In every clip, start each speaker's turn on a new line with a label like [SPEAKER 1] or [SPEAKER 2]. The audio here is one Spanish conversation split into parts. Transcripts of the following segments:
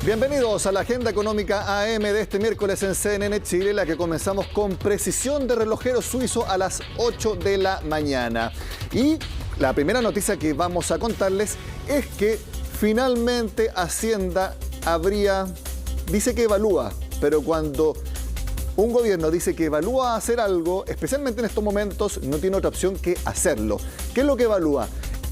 [SPEAKER 1] Bienvenidos a la Agenda Económica AM de este miércoles en CNN Chile, la que comenzamos con precisión de relojero suizo a las 8 de la mañana. Y la primera noticia que vamos a contarles es que finalmente Hacienda dice que evalúa, pero cuando un gobierno dice que evalúa hacer algo, especialmente en estos momentos, no tiene otra opción que hacerlo. ¿Qué es lo que evalúa?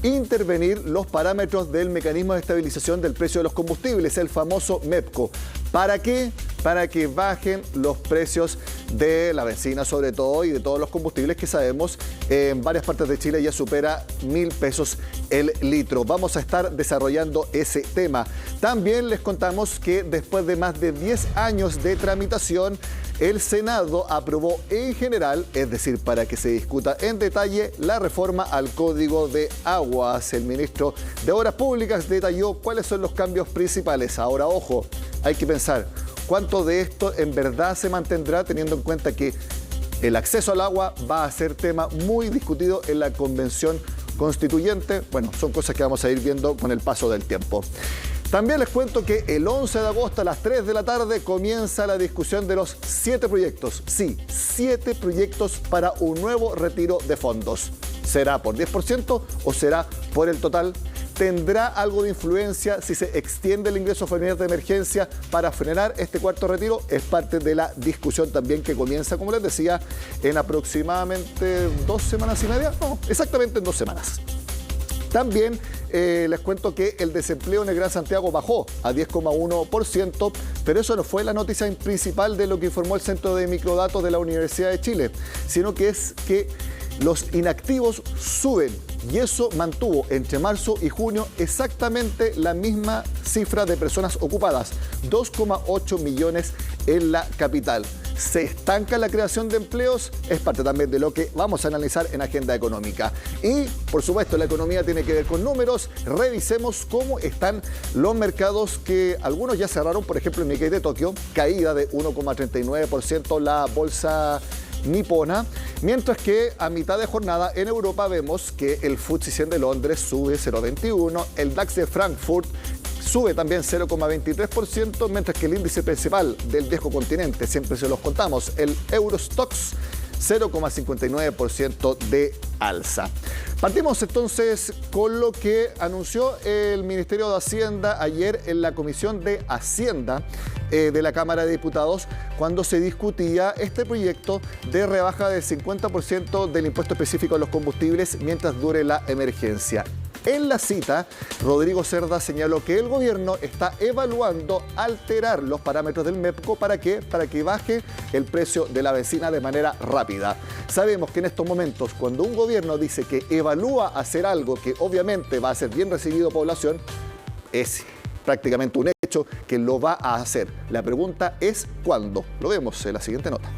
[SPEAKER 1] Intervenir los parámetros del mecanismo de estabilización del precio de los combustibles, el famoso MEPCO. ¿Para qué? Para que bajen los precios de la benzina sobre todo y de todos los combustibles que sabemos en varias partes de Chile ya supera 1.000 pesos el litro. Vamos a estar desarrollando ese tema. También les contamos que después de más de 10 años de tramitación, el Senado aprobó en general, es decir, para que se discuta en detalle, la reforma al Código de Aguas. El ministro de Obras Públicas detalló cuáles son los cambios principales. Ahora, ojo, hay que pensar cuánto de esto en verdad se mantendrá, teniendo en cuenta que el acceso al agua va a ser tema muy discutido en la Convención Constituyente. Bueno, son cosas que vamos a ir viendo con el paso del tiempo. También les cuento que el 11 de agosto a las 3 de la tarde comienza la discusión de los 7 proyectos. Sí, 7 proyectos para un nuevo retiro de fondos. ¿Será por 10% o será por el total? ¿Tendrá algo de influencia si se extiende el ingreso familiar de emergencia para frenar este cuarto retiro? Es parte de la discusión también que comienza, como les decía, en aproximadamente 2 semanas y media. No, exactamente en 2 semanas. También les cuento que el desempleo en el Gran Santiago bajó a 10,1%, pero eso no fue la noticia principal de lo que informó el Centro de Microdatos de la Universidad de Chile, sino que es que los inactivos suben y eso mantuvo entre marzo y junio exactamente la misma cifra de personas ocupadas, 2,8 millones en la capital. ¿Se estanca la creación de empleos? Es parte también de lo que vamos a analizar en Agenda Económica. Y, por supuesto, la economía tiene que ver con números. Revisemos cómo están los mercados que algunos ya cerraron. Por ejemplo, el Nikkei de Tokio, caída de 1,39% la bolsa nipona, mientras que a mitad de jornada en Europa vemos que el FTSE 100 de Londres sube 0,21%, el DAX de Frankfurt sube también 0,23%, mientras que el índice principal del viejo continente, siempre se los contamos, el Eurostoxx, 0,59% de alza. Partimos entonces con lo que anunció el Ministerio de Hacienda ayer en la Comisión de Hacienda de la Cámara de Diputados, cuando se discutía este proyecto de rebaja del 50% del impuesto específico a los combustibles mientras dure la emergencia. En la cita, Rodrigo Cerda señaló que el gobierno está evaluando alterar los parámetros del MEPCO. ¿Para qué? Para que baje el precio de la benzina de manera rápida. Sabemos que en estos momentos, cuando un gobierno dice que evalúa hacer algo que obviamente va a ser bien recibido población, es prácticamente un hecho que lo va a hacer. La pregunta es ¿cuándo? Lo vemos en la siguiente nota.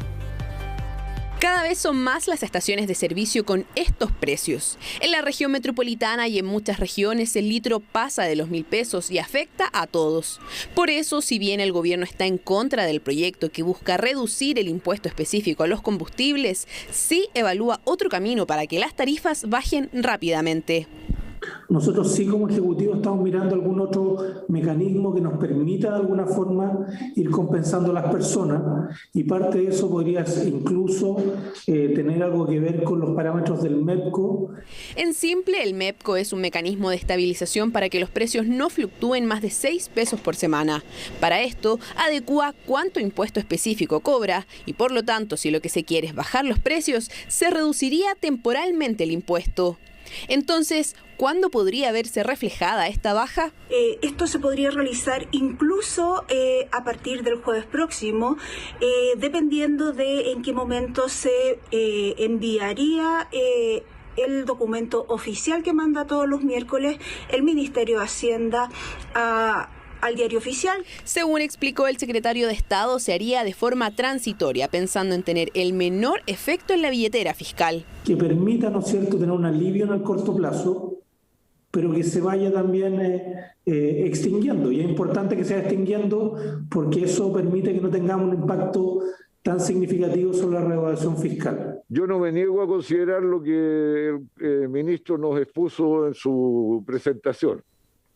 [SPEAKER 2] Cada vez son más las estaciones de servicio con estos precios. En la región metropolitana y en muchas regiones el litro pasa de los 1.000 pesos y afecta a todos. Por eso, si bien el gobierno está en contra del proyecto que busca reducir el impuesto específico a los combustibles, sí evalúa otro camino para que las tarifas bajen rápidamente.
[SPEAKER 3] Nosotros sí como Ejecutivo estamos mirando algún otro mecanismo que nos permita de alguna forma ir compensando a las personas y parte de eso podría incluso tener algo que ver con los parámetros del MEPCO.
[SPEAKER 2] En simple, el MEPCO es un mecanismo de estabilización para que los precios no fluctúen más de 6 pesos por semana. Para esto, adecúa cuánto impuesto específico cobra y por lo tanto, si lo que se quiere es bajar los precios, se reduciría temporalmente el impuesto. Entonces, ¿cuándo podría verse reflejada esta baja?
[SPEAKER 4] Esto se podría realizar incluso a partir del jueves próximo, dependiendo de en qué momento se enviaría el documento oficial que manda todos los miércoles el Ministerio de Hacienda al Diario Oficial.
[SPEAKER 2] Según explicó el secretario de Estado, se haría de forma transitoria, pensando en tener el menor efecto en la billetera fiscal.
[SPEAKER 3] Que permita, ¿no es cierto?, tener un alivio en el corto plazo, pero que se vaya también extinguiendo. Y es importante que se vaya extinguiendo porque eso permite que no tengamos un impacto tan significativo sobre la recaudación fiscal.
[SPEAKER 5] Yo no me niego a considerar lo que el ministro nos expuso en su presentación.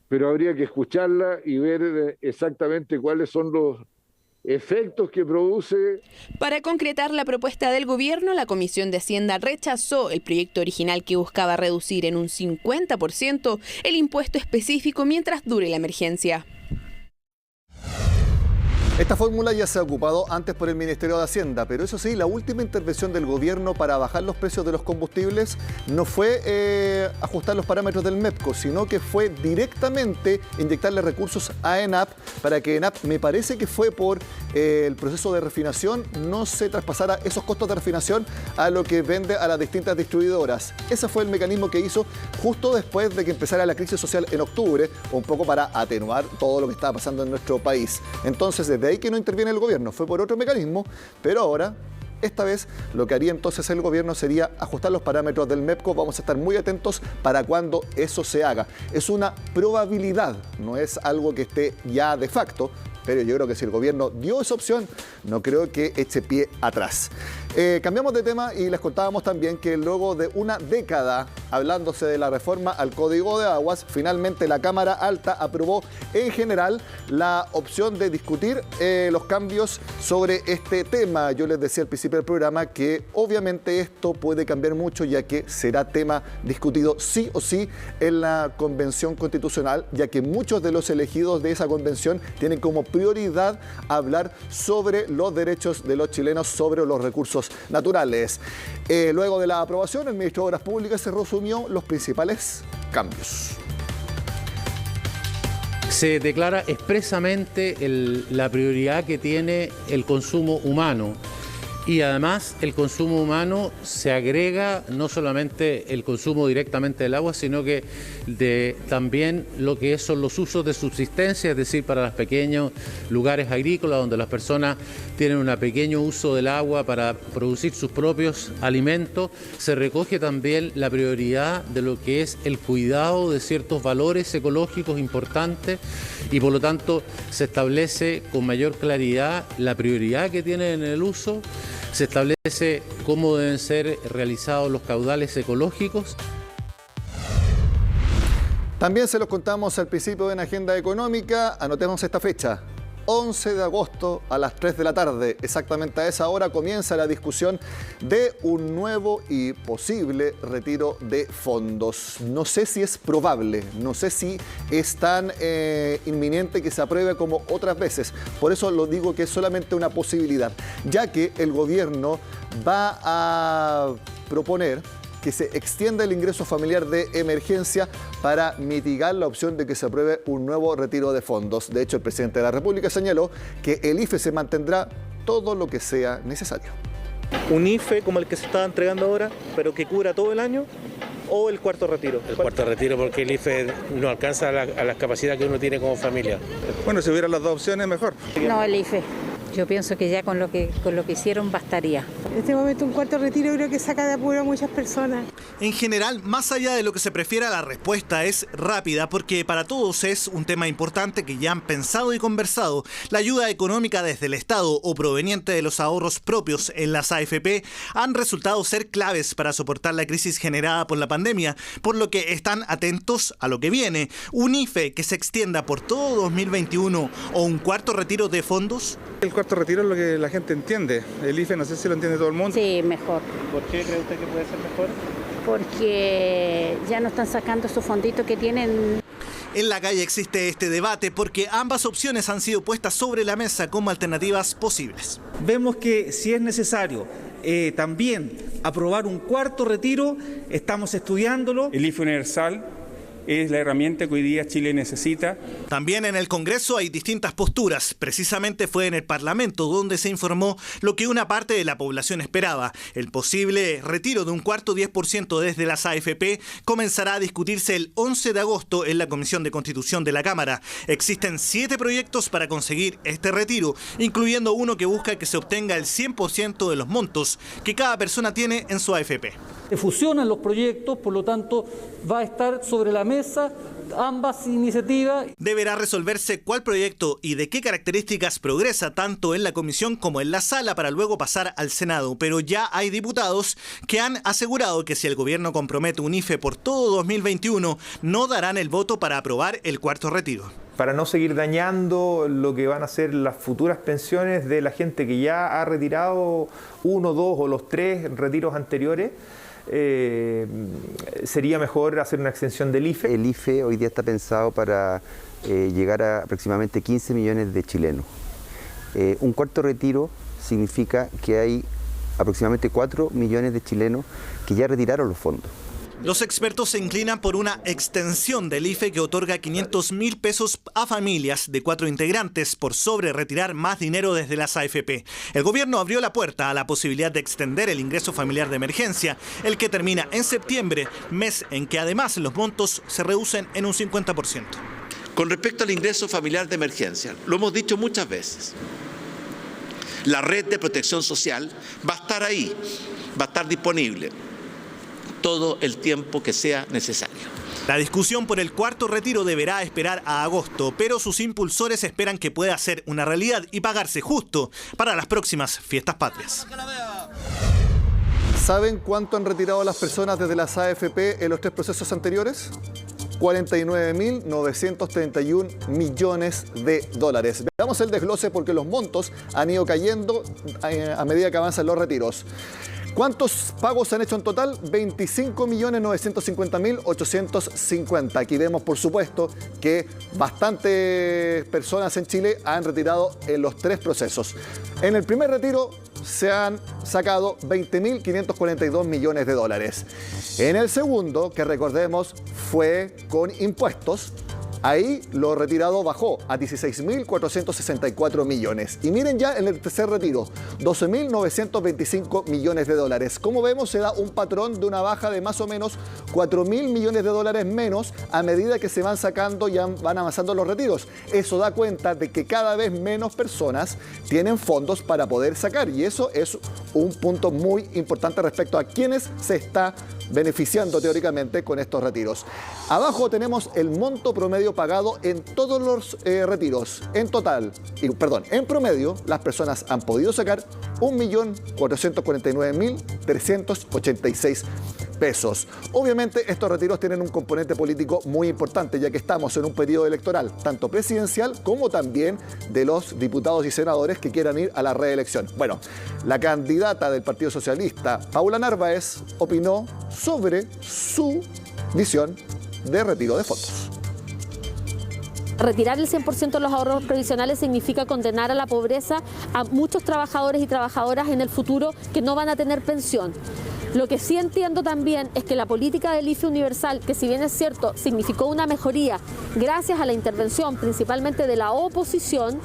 [SPEAKER 5] pero habría que escucharla y ver exactamente cuáles son los efectos que produce.
[SPEAKER 2] Para concretar la propuesta del gobierno, la Comisión de Hacienda rechazó el proyecto original que buscaba reducir en un 50% el impuesto específico mientras dure la emergencia.
[SPEAKER 1] Esta fórmula ya se ha ocupado antes por el Ministerio de Hacienda, pero eso sí, la última intervención del gobierno para bajar los precios de los combustibles no fue ajustar los parámetros del MEPCO, sino que fue directamente inyectarle recursos a ENAP para que ENAP, me parece que fue por el proceso de refinación, no se traspasara esos costos de refinación a lo que vende a las distintas distribuidoras. Ese fue el mecanismo que hizo justo después de que empezara la crisis social en octubre, un poco para atenuar todo lo que estaba pasando en nuestro país. Entonces, desde ahí que no interviene el gobierno, fue por otro mecanismo, pero ahora, esta vez, lo que haría entonces el gobierno sería ajustar los parámetros del MEPCO. Vamos a estar muy atentos para cuando eso se haga. Es una probabilidad, no es algo que esté ya de facto, pero yo creo que si el gobierno dio esa opción, no creo que eche pie atrás. Cambiamos de tema y les contábamos también que luego de una década hablándose de la reforma al Código de Aguas, finalmente la Cámara Alta aprobó en general la opción de discutir los cambios sobre este tema. Yo les decía al principio del programa que obviamente esto puede cambiar mucho, ya que será tema discutido sí o sí en la Convención Constitucional, ya que muchos de los elegidos de esa convención tienen como prioridad hablar sobre los derechos de los chilenos sobre los recursos naturales. Luego de la aprobación, el ministro de Obras Públicas se resumió los principales cambios.
[SPEAKER 6] Se declara expresamente la prioridad que tiene el consumo humano. Y además el consumo humano se agrega no solamente el consumo directamente del agua, sino que también lo que son los usos de subsistencia, es decir, para los pequeños lugares agrícolas donde las personas tienen un pequeño uso del agua para producir sus propios alimentos. Se recoge también la prioridad de lo que es el cuidado de ciertos valores ecológicos importantes y por lo tanto se establece con mayor claridad la prioridad que tienen en el uso. Se establece cómo deben ser realizados los caudales ecológicos.
[SPEAKER 1] También se los contamos al principio en Agenda Económica. Anotemos esta fecha. 11 de agosto a las 3 de la tarde, exactamente a esa hora, comienza la discusión de un nuevo y posible retiro de fondos. No sé si es probable, no sé si es tan inminente que se apruebe como otras veces. Por eso lo digo que es solamente una posibilidad, ya que el gobierno va a proponer que se extienda el ingreso familiar de emergencia para mitigar la opción de que se apruebe un nuevo retiro de fondos. De hecho, el presidente de la República señaló que el IFE se mantendrá todo lo que sea necesario.
[SPEAKER 7] Un IFE como el que se está entregando ahora, pero que cubra todo el año, o el cuarto retiro.
[SPEAKER 8] El cuarto retiro, porque el IFE no alcanza a la capacidad que uno tiene como familia.
[SPEAKER 9] Bueno, si hubiera las dos opciones, mejor.
[SPEAKER 10] No, el IFE. Yo pienso que ya con lo que hicieron bastaría.
[SPEAKER 11] En este momento un cuarto retiro creo que saca de apuro a muchas personas.
[SPEAKER 12] En general, más allá de lo que se prefiera, la respuesta es rápida porque para todos es un tema importante que ya han pensado y conversado. La ayuda económica desde el Estado o proveniente de los ahorros propios en las AFP han resultado ser claves para soportar la crisis generada por la pandemia, por lo que están atentos a lo que viene. Un IFE que se extienda por todo 2021 o un cuarto retiro de fondos.
[SPEAKER 9] El cuarto retiro es lo que la gente entiende. El IFE no sé si lo entiende todo el mundo.
[SPEAKER 10] Sí, mejor.
[SPEAKER 7] ¿Por qué cree usted que puede ser mejor?
[SPEAKER 10] Porque ya no están sacando su fondito que tienen.
[SPEAKER 12] En la calle existe este debate porque ambas opciones han sido puestas sobre la mesa como alternativas posibles.
[SPEAKER 13] Vemos que si es necesario también aprobar un cuarto retiro, estamos estudiándolo.
[SPEAKER 14] El IFE universal es la herramienta que hoy día Chile necesita.
[SPEAKER 12] También en el Congreso hay distintas posturas. Precisamente fue en el Parlamento donde se informó lo que una parte de la población esperaba. El posible retiro de un cuarto 10% desde las AFP comenzará a discutirse el 11 de agosto en la Comisión de Constitución de la Cámara. Existen 7 proyectos para conseguir este retiro, incluyendo uno que busca que se obtenga el 100% de los montos que cada persona tiene en su AFP.
[SPEAKER 15] Se fusionan los proyectos, por lo tanto va a estar sobre la mesa ambas iniciativas.
[SPEAKER 12] Deberá resolverse cuál proyecto y de qué características progresa tanto en la comisión como en la sala para luego pasar al Senado. Pero ya hay diputados que han asegurado que si el gobierno compromete un IFE por todo 2021, no darán el voto para aprobar el cuarto retiro.
[SPEAKER 16] Para no seguir dañando lo que van a ser las futuras pensiones de la gente que ya ha retirado 1, 2 o los 3 retiros anteriores, sería mejor hacer una extensión del IFE.
[SPEAKER 17] El IFE hoy día está pensado para llegar a aproximadamente 15 millones de chilenos. Un cuarto retiro significa que hay aproximadamente 4 millones de chilenos que ya retiraron los fondos.
[SPEAKER 12] Los expertos se inclinan por una extensión del IFE que otorga 500.000 pesos a familias de 4 integrantes por sobre retirar más dinero desde las AFP. El gobierno abrió la puerta a la posibilidad de extender el ingreso familiar de emergencia, el que termina en septiembre, mes en que además los montos se reducen en un 50%.
[SPEAKER 18] Con respecto al ingreso familiar de emergencia, lo hemos dicho muchas veces, la red de protección social va a estar ahí, va a estar disponible todo el tiempo que sea necesario.
[SPEAKER 12] La discusión por el cuarto retiro deberá esperar a agosto, pero sus impulsores esperan que pueda ser una realidad y pagarse justo para las próximas fiestas patrias.
[SPEAKER 1] ¿Saben cuánto han retirado las personas desde las AFP en los 3 procesos anteriores? 49.931 millones de dólares. Veamos el desglose porque los montos han ido cayendo a medida que avanzan los retiros. ¿Cuántos pagos se han hecho en total? 25.950.850. Aquí vemos, por supuesto, que bastantes personas en Chile han retirado en los 3 procesos. En el primer retiro se han sacado 20.542 millones de dólares. En el segundo, que recordemos, fue con impuestos, ahí lo retirado bajó a 16.464 millones. Y miren ya en el tercer retiro, 12.925 millones de dólares. Como vemos, se da un patrón de una baja de más o menos 4.000 millones de dólares menos a medida que se van sacando y van avanzando los retiros. Eso da cuenta de que cada vez menos personas tienen fondos para poder sacar. Y eso es un punto muy importante respecto a quienes se está beneficiando teóricamente con estos retiros. Abajo tenemos el monto promedio pagado en todos los retiros. En promedio, las personas han podido sacar 1.449.386 pesos. Obviamente, estos retiros tienen un componente político muy importante, ya que estamos en un periodo electoral, tanto presidencial como también de los diputados y senadores que quieran ir a la reelección. Bueno, la candidata del Partido Socialista, Paula Narváez, opinó sobre su visión de retiro de fondos.
[SPEAKER 19] Retirar el 100% de los ahorros previsionales significa condenar a la pobreza a muchos trabajadores y trabajadoras en el futuro que no van a tener pensión. Lo que sí entiendo también es que la política del IFE universal, que si bien es cierto, significó una mejoría gracias a la intervención principalmente de la oposición,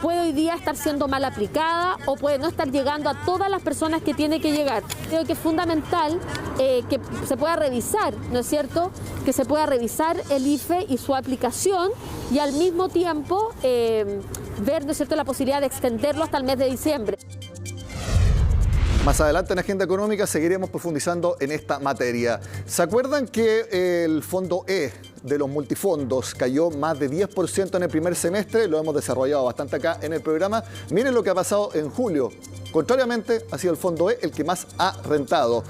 [SPEAKER 19] puede hoy día estar siendo mal aplicada o puede no estar llegando a todas las personas que tiene que llegar. Creo que es fundamental que se pueda revisar, ¿no es cierto?, que se pueda revisar el IFE y su aplicación y al mismo tiempo ver, ¿no es cierto?, la posibilidad de extenderlo hasta el mes de diciembre.
[SPEAKER 1] Más adelante en Agenda Económica seguiremos profundizando en esta materia. ¿Se acuerdan que el fondo E de los multifondos cayó más de 10% en el primer semestre? Lo hemos desarrollado bastante acá en el programa. Miren lo que ha pasado en julio. Contrariamente, ha sido el fondo E el que más ha rentado.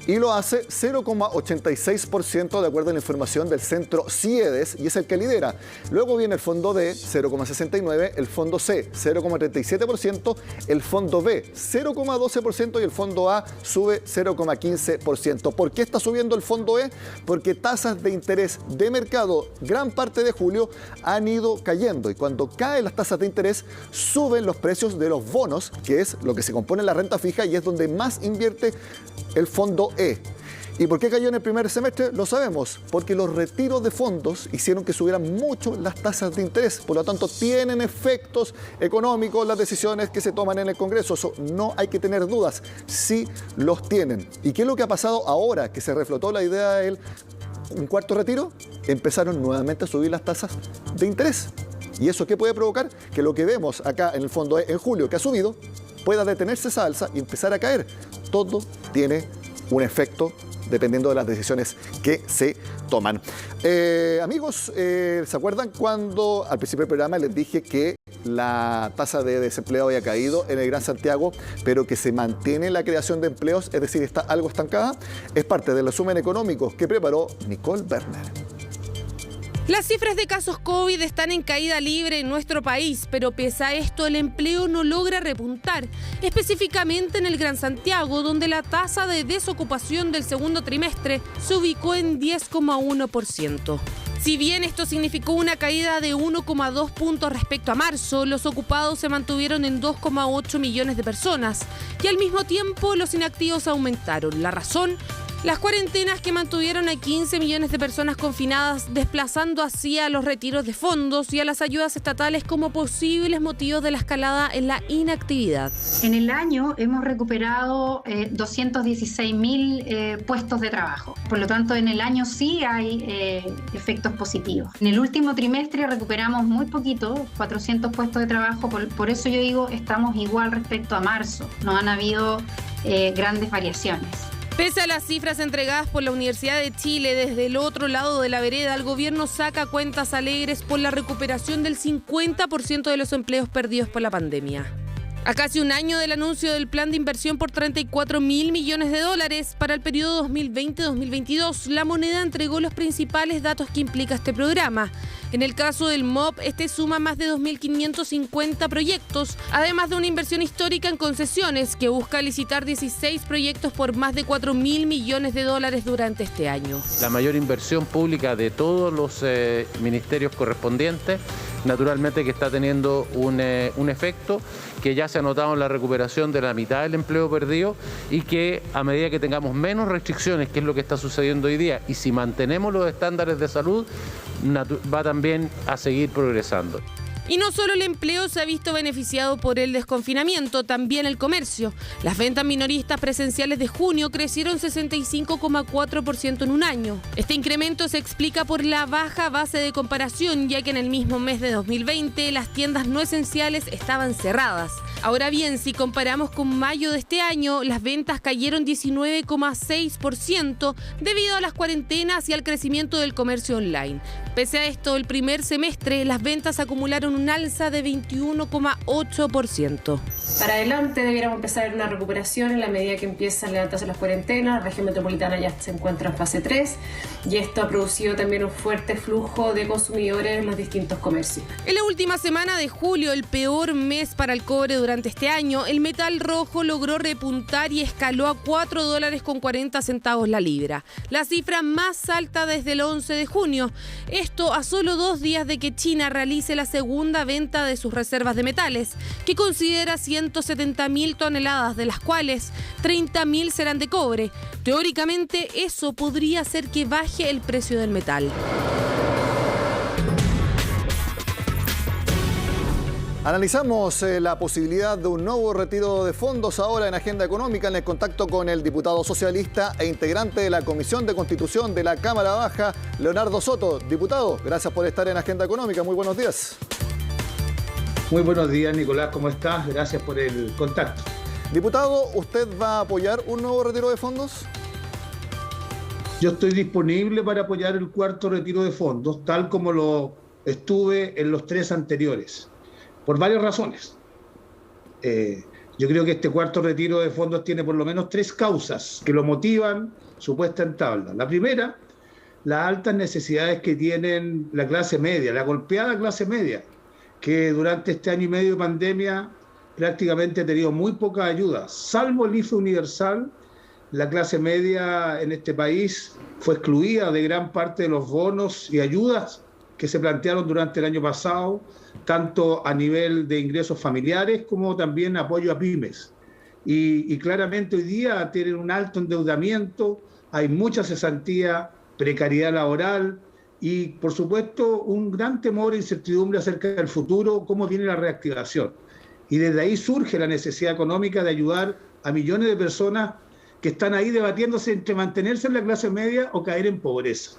[SPEAKER 1] Y lo hace 0,86% de acuerdo a la información del centro CIEDES y es el que lidera. Luego viene el fondo D, 0,69%, el fondo C, 0,37%, el fondo B, 0,12% y el fondo A sube 0,15%. ¿Por qué está subiendo el fondo E? Porque tasas de interés de mercado, gran parte de julio, han ido cayendo y cuando caen las tasas de interés, suben los precios de los bonos, que es lo que se compone en la renta fija y es donde más invierte el fondo E. ¿Y por qué cayó en el primer semestre? Lo sabemos, porque los retiros de fondos hicieron que subieran mucho las tasas de interés. Por lo tanto, tienen efectos económicos las decisiones que se toman en el Congreso. Eso no hay que tener dudas, sí los tienen. ¿Y qué es lo que ha pasado ahora que se reflotó la idea de un cuarto retiro? Empezaron nuevamente a subir las tasas de interés. ¿Y eso qué puede provocar? Que lo que vemos acá en el fondo E en julio, que ha subido, pueda detenerse esa alza y empezar a caer. Todo tiene un efecto dependiendo de las decisiones que se toman. Amigos, ¿se acuerdan cuando al principio del programa les dije que la tasa de desempleo había caído en el Gran Santiago, pero que se mantiene la creación de empleos, es decir, está algo estancada? Es parte del resumen económico que preparó Nicole Werner.
[SPEAKER 2] Las cifras de casos COVID están en caída libre en nuestro país, pero pese a esto el empleo no logra repuntar, específicamente en el Gran Santiago, donde la tasa de desocupación del segundo trimestre se ubicó en 10,1%. Si bien esto significó una caída de 1,2 puntos respecto a marzo, los ocupados se mantuvieron en 2,8 millones de personas y al mismo tiempo los inactivos aumentaron. La razón: las cuarentenas que mantuvieron a 15 millones de personas confinadas, desplazando así a los retiros de fondos y a las ayudas estatales como posibles motivos de la escalada en la inactividad.
[SPEAKER 15] En el año hemos recuperado 216.000 puestos de trabajo. Por lo tanto, en el año sí hay efectos positivos. En el último trimestre recuperamos muy poquito, 400 puestos de trabajo. Por eso yo digo, estamos igual respecto a marzo. No han habido grandes variaciones.
[SPEAKER 2] Pese a las cifras entregadas por la Universidad de Chile, desde el otro lado de la vereda, el gobierno saca cuentas alegres por la recuperación del 50% de los empleos perdidos por la pandemia. A casi un año del anuncio del plan de inversión por $34.000 millones para el periodo 2020-2022, la moneda entregó los principales datos que implica este programa. En el caso del MOP, este suma más de 2.550 proyectos, además de una inversión histórica en concesiones que busca licitar 16 proyectos por más de $4.000 millones durante este año.
[SPEAKER 6] La mayor inversión pública de todos los ministerios correspondientes, naturalmente que está teniendo un efecto que ya se ha notado en la recuperación de la mitad del empleo perdido y que a medida que tengamos menos restricciones, que es lo que está sucediendo hoy día, y si mantenemos los estándares de salud, va también a seguir progresando.
[SPEAKER 2] Y no solo el empleo se ha visto beneficiado por el desconfinamiento, también el comercio. Las ventas minoristas presenciales de junio crecieron 65,4% en un año. Este incremento se explica por la baja base de comparación, ya que en el mismo mes de 2020 las tiendas no esenciales estaban cerradas. Ahora bien, si comparamos con mayo de este año, las ventas cayeron 19,6% debido a las cuarentenas y al crecimiento del comercio online. Pese a esto, el primer semestre las ventas acumularon un alza de 21,8%.
[SPEAKER 20] Para adelante debiéramos empezar una recuperación en la medida que empiezan a levantarse las cuarentenas. La región metropolitana ya se encuentra en fase 3 y esto ha producido también un fuerte flujo de consumidores en los distintos comercios.
[SPEAKER 2] En la última semana de julio, el peor mes para el cobre durante este año, el metal rojo logró repuntar y escaló a $4.40 la libra, la cifra más alta desde el 11 de junio. Esto a solo 2 días de que China realice la segunda venta de sus reservas de metales, que considera 170.000 toneladas, de las cuales 30.000 serán de cobre. Teóricamente, eso podría hacer que baje el precio del metal.
[SPEAKER 1] Analizamos la posibilidad de un nuevo retiro de fondos ahora en Agenda Económica, en el contacto con el diputado socialista e integrante de la Comisión de Constitución de la Cámara Baja, Leonardo Soto. Diputado, gracias por estar en Agenda Económica. Muy buenos días.
[SPEAKER 21] Muy buenos días, Nicolás. ¿Cómo estás? Gracias por el contacto.
[SPEAKER 1] Diputado, ¿usted va a apoyar un nuevo retiro de fondos?
[SPEAKER 21] Yo estoy disponible para apoyar el cuarto retiro de fondos, tal como lo estuve en los 3 anteriores. Por varias razones. Yo creo que este cuarto retiro de fondos tiene por lo menos 3 causas que lo motivan su puesta en tabla. La primera, las altas necesidades que tienen la clase media, la golpeada clase media, que durante este año y medio de pandemia prácticamente ha tenido muy poca ayuda. Salvo el IFE universal, la clase media en este país fue excluida de gran parte de los bonos y ayudas que se plantearon durante el año pasado, tanto a nivel de ingresos familiares como también apoyo a pymes. Y claramente hoy día tienen un alto endeudamiento, hay mucha cesantía, precariedad laboral y, por supuesto, un gran temor e incertidumbre acerca del futuro, cómo viene la reactivación. Y desde ahí surge la necesidad económica de ayudar a millones de personas que están ahí debatiéndose entre mantenerse en la clase media o caer en pobreza.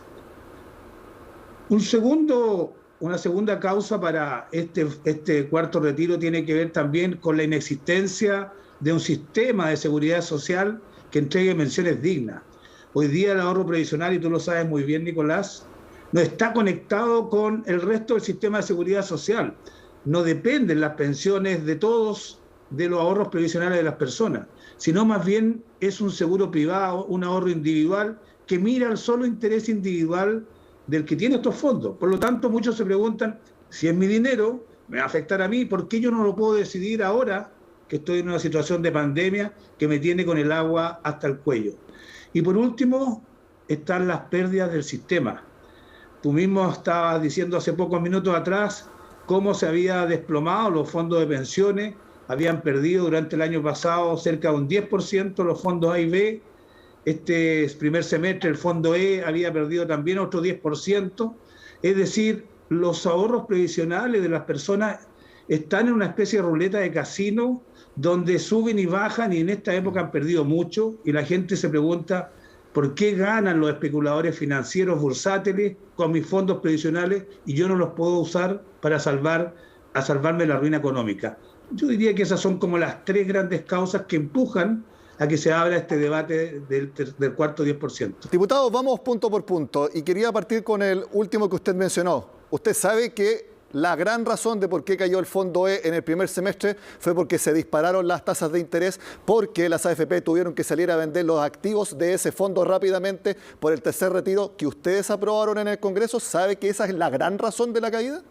[SPEAKER 21] Una segunda causa para este cuarto retiro tiene que ver también con la inexistencia de un sistema de seguridad social que entregue pensiones dignas. Hoy día el ahorro previsional, y tú lo sabes muy bien, Nicolás, no está conectado con el resto del sistema de seguridad social. No dependen las pensiones de todos de los ahorros previsionales de las personas, sino más bien es un seguro privado, un ahorro individual que mira el solo interés individual del que tiene estos fondos. Por lo tanto, muchos se preguntan, si es mi dinero, me va a afectar a mí, ¿por qué yo no lo puedo decidir ahora que estoy en una situación de pandemia que me tiene con el agua hasta el cuello? Y por último, están las pérdidas del sistema. Tú mismo estabas diciendo hace pocos minutos atrás cómo se había desplomado los fondos de pensiones, habían perdido durante el año pasado cerca de un 10% los fondos A y B. Este primer semestre el fondo E había perdido también otro 10%. Es decir, los ahorros previsionales de las personas están en una especie de ruleta de casino donde suben y bajan, y en esta época han perdido mucho, y la gente se pregunta ¿por qué ganan los especuladores financieros bursátiles con mis fondos previsionales y yo no los puedo usar para salvarme la ruina económica? Yo diría que esas son como las tres grandes causas que empujan a que se abra este debate del cuarto 10%.
[SPEAKER 1] Diputado, vamos punto por punto, y quería partir con el último que usted mencionó. Usted sabe que la gran razón de por qué cayó el fondo E en el primer semestre fue porque se dispararon las tasas de interés, porque las AFP tuvieron que salir a vender los activos de ese fondo rápidamente por el tercer retiro que ustedes aprobaron en el Congreso. ¿Sabe que esa es la gran razón de la caída?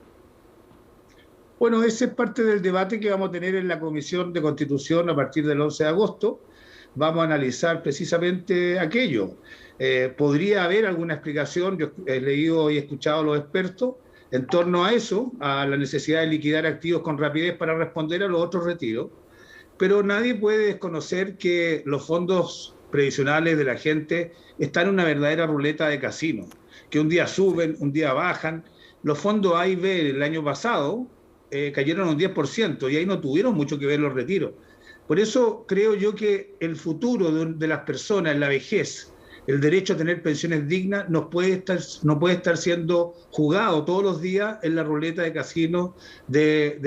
[SPEAKER 21] Bueno, ese es parte del debate que vamos a tener en la Comisión de Constitución a partir del 11 de agosto. Vamos a analizar precisamente aquello. Podría haber alguna explicación, yo he leído y escuchado a los expertos, en torno a eso, a la necesidad de liquidar activos con rapidez para responder a los otros retiros, pero nadie puede desconocer que los fondos previsionales de la gente están en una verdadera ruleta de casino, que un día suben, un día bajan. Los fondos A y B el año pasado cayeron un 10%, y ahí no tuvieron mucho que ver los retiros. Por eso creo yo que el futuro de las personas en la vejez, el derecho a tener pensiones dignas, no puede estar siendo jugado todos los días en la ruleta de casino del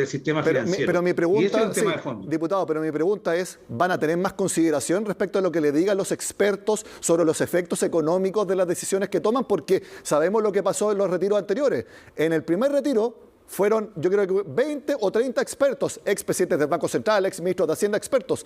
[SPEAKER 21] sistema financiero.
[SPEAKER 1] Pero mi pregunta,
[SPEAKER 21] y ese es un tema de fondo.
[SPEAKER 1] Diputado, pero mi pregunta es, ¿van a tener más consideración respecto a lo que le digan los expertos sobre los efectos económicos de las decisiones que toman? Porque sabemos lo que pasó en los retiros anteriores. En el primer retiro fueron, yo creo que 20 o 30 expertos, expresidentes del Banco Central, exministros de Hacienda, expertos.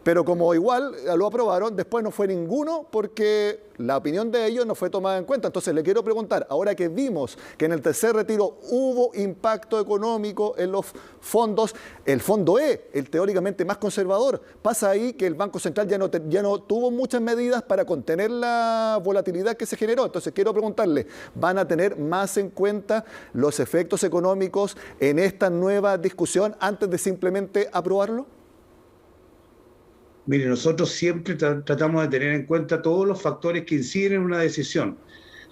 [SPEAKER 1] Pero como igual lo aprobaron, después no fue ninguno porque la opinión de ellos no fue tomada en cuenta. Entonces le quiero preguntar, ahora que vimos que en el tercer retiro hubo impacto económico en los fondos, el fondo E, el teóricamente más conservador, pasa ahí que el Banco Central ya no tuvo muchas medidas para contener la volatilidad que se generó. Entonces quiero preguntarle, ¿van a tener más en cuenta los efectos económicos en esta nueva discusión antes de simplemente aprobarlo?
[SPEAKER 21] Mire, nosotros siempre tratamos de tener en cuenta todos los factores que inciden en una decisión.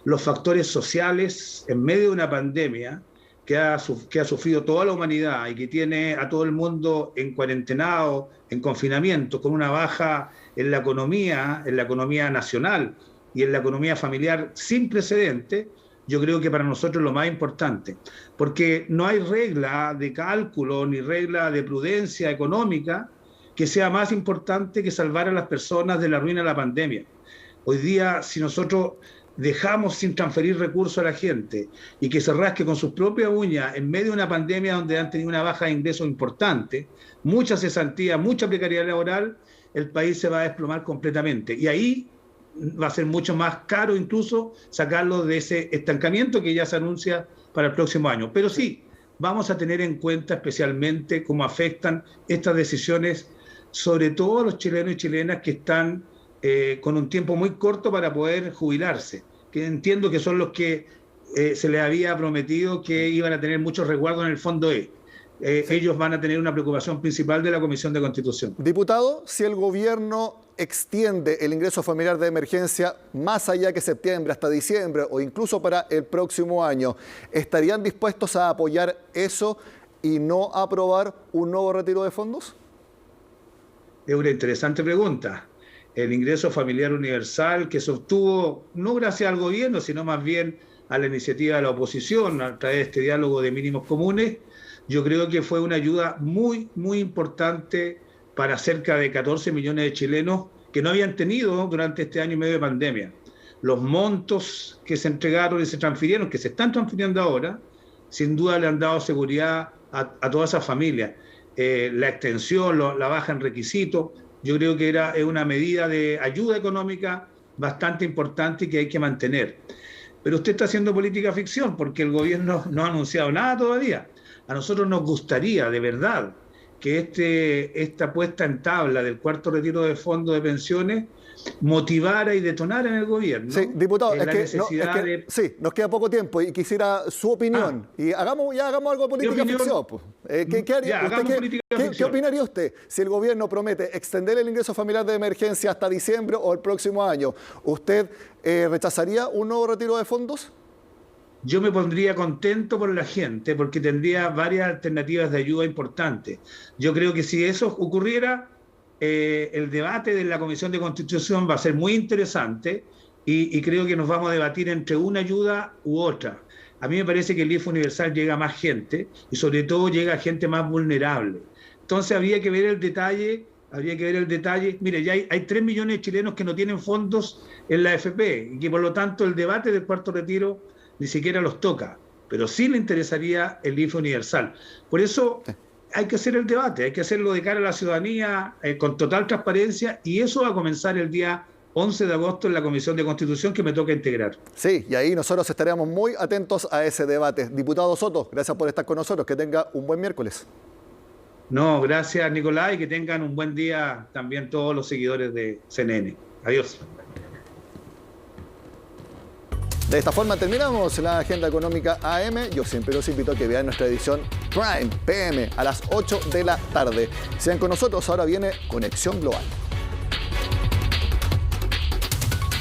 [SPEAKER 21] Los factores sociales en medio de una pandemia que ha sufrido toda la humanidad y que tiene a todo el mundo en cuarentenado, en confinamiento, con una baja en la economía nacional y en la economía familiar sin precedente. Yo creo que para nosotros es lo más importante, porque no hay regla de cálculo ni regla de prudencia económica que sea más importante que salvar a las personas de la ruina de la pandemia. Hoy día, si nosotros dejamos sin transferir recursos a la gente y que se rasque con sus propias uñas en medio de una pandemia donde han tenido una baja de ingresos importante, mucha cesantía, mucha precariedad laboral, el país se va a desplomar completamente. Y ahí va a ser mucho más caro incluso sacarlo de ese estancamiento que ya se anuncia para el próximo año. Pero sí, vamos a tener en cuenta especialmente cómo afectan estas decisiones sobre todo a los chilenos y chilenas que están con un tiempo muy corto para poder jubilarse, que entiendo que son los que se les había prometido que iban a tener muchos resguardos en el fondo E. Ellos van a tener una preocupación principal de la Comisión de Constitución.
[SPEAKER 1] Diputado, si el gobierno extiende el ingreso familiar de emergencia más allá que septiembre, hasta diciembre o incluso para el próximo año, ¿estarían dispuestos a apoyar eso y no aprobar un nuevo retiro de fondos?
[SPEAKER 21] Es una interesante pregunta. El ingreso familiar universal que se obtuvo no gracias al gobierno, sino más bien a la iniciativa de la oposición a través de este diálogo de mínimos comunes, yo creo que fue una ayuda muy, muy importante para cerca de 14 millones de chilenos que no habían tenido durante este año y medio de pandemia. Los montos que se entregaron y se transfirieron, que se están transfiriendo ahora, sin duda le han dado seguridad a todas esas familias. La extensión, la baja en requisitos, yo creo que es una medida de ayuda económica bastante importante y que hay que mantener. Pero usted está haciendo política ficción porque el gobierno no ha anunciado nada todavía. A nosotros nos gustaría, de verdad, que esta puesta en tabla del cuarto retiro de fondos de pensiones motivara y detonara en el gobierno.
[SPEAKER 1] Sí, diputado,
[SPEAKER 21] sí,
[SPEAKER 1] nos queda poco tiempo y quisiera su opinión. Y hagamos algo de política ficción. Pues. ¿Qué opinaría usted si el gobierno promete extender el ingreso familiar de emergencia hasta diciembre o el próximo año? ¿Usted rechazaría un nuevo retiro de fondos?
[SPEAKER 21] Yo me pondría contento por la gente porque tendría varias alternativas de ayuda importantes. Yo creo que si eso ocurriera, el debate de la Comisión de Constitución va a ser muy interesante y creo que nos vamos a debatir entre una ayuda u otra. A mí me parece que el IFE universal llega a más gente y sobre todo llega a gente más vulnerable. Entonces habría que ver el detalle. Mire, ya hay 3 millones de chilenos que no tienen fondos en la AFP y que por lo tanto el debate del cuarto retiro ni siquiera los toca, pero sí le interesaría el IFE universal. Por eso hay que hacer el debate, hay que hacerlo de cara a la ciudadanía con total transparencia y eso va a comenzar el día 11 de agosto en la Comisión de Constitución que me toca integrar.
[SPEAKER 1] Sí, y ahí nosotros estaremos muy atentos a ese debate. Diputado Soto, gracias por estar con nosotros, que tenga un buen miércoles.
[SPEAKER 21] No, gracias Nicolás y que tengan un buen día también todos los seguidores de CNN. Adiós.
[SPEAKER 1] De esta forma terminamos la agenda económica AM. Yo siempre los invito a que vean nuestra edición Prime PM a las 8 de la tarde. Sean con nosotros, ahora viene Conexión Global.